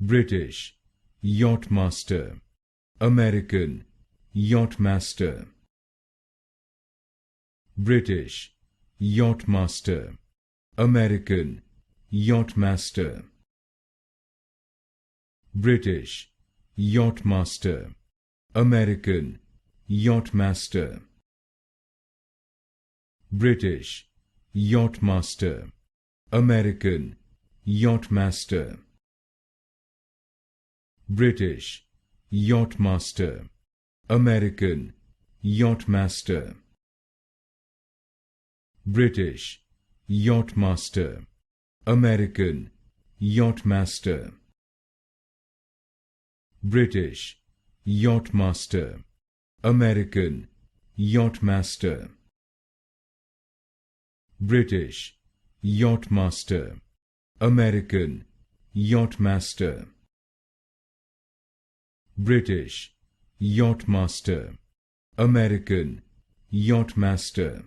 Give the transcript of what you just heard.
British Yachtmaster, American Yachtmaster, British Yachtmaster, American Yachtmaster, British Yachtmaster, American Yachtmaster, British Yachtmaster, American Yachtmaster, British Yachtmaster, American Yachtmaster, British Yachtmaster, American Yachtmaster, British Yachtmaster, American Yachtmaster, British Yachtmaster, American Yachtmaster, British Yachtmaster, American Yachtmaster,